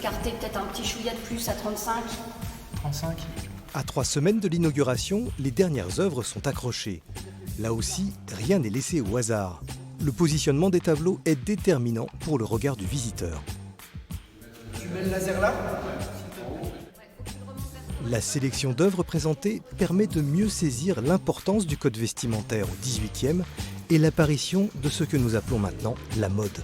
s'écarter peut-être un petit chouïa de plus à 35. 35. À 3 semaines de l'inauguration, les dernières œuvres sont accrochées. Là aussi, rien n'est laissé au hasard. Le positionnement des tableaux est déterminant pour le regard du visiteur. Tu mets le laser là? La sélection d'œuvres présentées permet de mieux saisir l'importance du code vestimentaire au XVIIIe et l'apparition de ce que nous appelons maintenant la mode.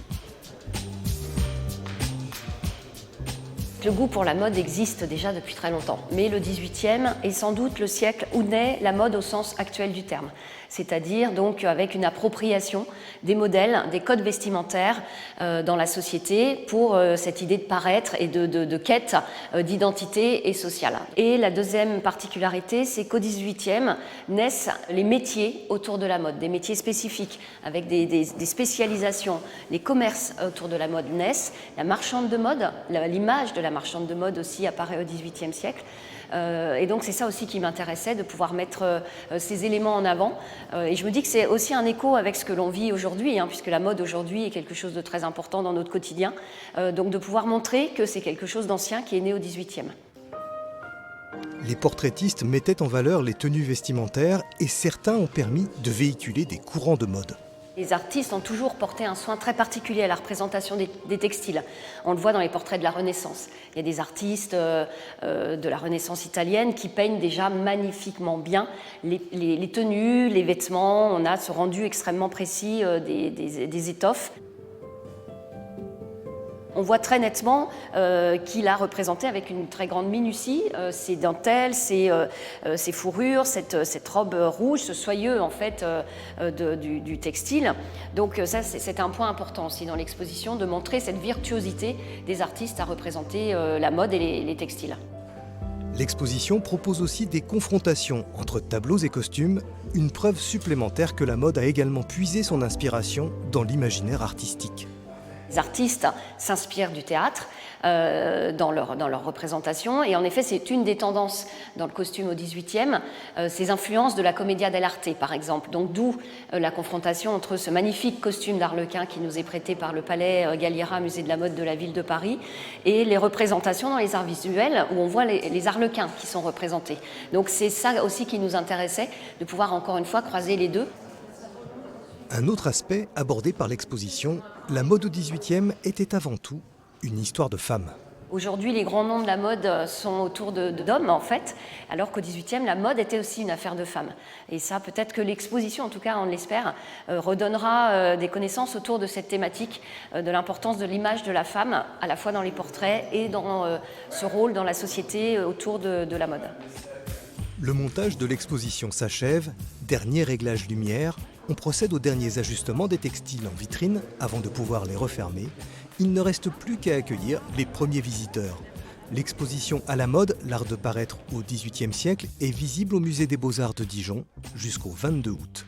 Le goût pour la mode existe déjà depuis très longtemps, mais le XVIIIe est sans doute le siècle où naît la mode au sens actuel du terme, c'est-à-dire donc avec une appropriation des modèles, des codes vestimentaires dans la société pour cette idée de paraître et de quête d'identité et sociale. Et la deuxième particularité, c'est qu'au XVIIIe naissent les métiers autour de la mode, des métiers spécifiques avec des spécialisations, les commerces autour de la mode naissent, la marchande de mode, l'image de la marchande de mode aussi apparaît au XVIIIe siècle. Et donc c'est ça aussi qui m'intéressait, de pouvoir mettre ces éléments en avant. Et je me dis que c'est aussi un écho avec ce que l'on vit aujourd'hui, puisque la mode aujourd'hui est quelque chose de très important dans notre quotidien. Donc de pouvoir montrer que c'est quelque chose d'ancien qui est né au XVIIIe. Les portraitistes mettaient en valeur les tenues vestimentaires et certains ont permis de véhiculer des courants de mode. Les artistes ont toujours porté un soin très particulier à la représentation des textiles. On le voit dans les portraits de la Renaissance. Il y a des artistes de la Renaissance italienne qui peignent déjà magnifiquement bien les tenues, les vêtements. On a ce rendu extrêmement précis des étoffes. On voit très nettement qu'il a représenté avec une très grande minutie ces dentelles, ces fourrures, cette robe rouge, ce soyeux en fait du textile. Donc ça, c'est un point important aussi dans l'exposition, de montrer cette virtuosité des artistes à représenter la mode et les textiles. L'exposition propose aussi des confrontations entre tableaux et costumes, une preuve supplémentaire que la mode a également puisé son inspiration dans l'imaginaire artistique. Les artistes s'inspirent du théâtre dans leur représentation, et en effet c'est une des tendances dans le costume au XVIIIe, ces influences de la commedia dell'arte par exemple, donc d'où la confrontation entre ce magnifique costume d'Arlequin qui nous est prêté par le Palais Galliera, musée de la mode de la ville de Paris, et les représentations dans les arts visuels où on voit les arlequins qui sont représentés. Donc c'est ça aussi qui nous intéressait, de pouvoir encore une fois croiser les deux. Un autre aspect abordé par l'exposition, la mode au XVIIIe était avant tout une histoire de femmes. Aujourd'hui, les grands noms de la mode sont autour d'hommes, en fait, alors qu'au XVIIIe, la mode était aussi une affaire de femmes. Et ça, peut-être que l'exposition, en tout cas, on l'espère, redonnera des connaissances autour de cette thématique, de l'importance de l'image de la femme, à la fois dans les portraits et dans ce rôle dans la société autour de la mode. Le montage de l'exposition s'achève, dernier réglage lumière, on procède aux derniers ajustements des textiles en vitrine avant de pouvoir les refermer. Il ne reste plus qu'à accueillir les premiers visiteurs. L'exposition à la mode, l'art de paraître au XVIIIe siècle, est visible au musée des Beaux-Arts de Dijon jusqu'au 22 août.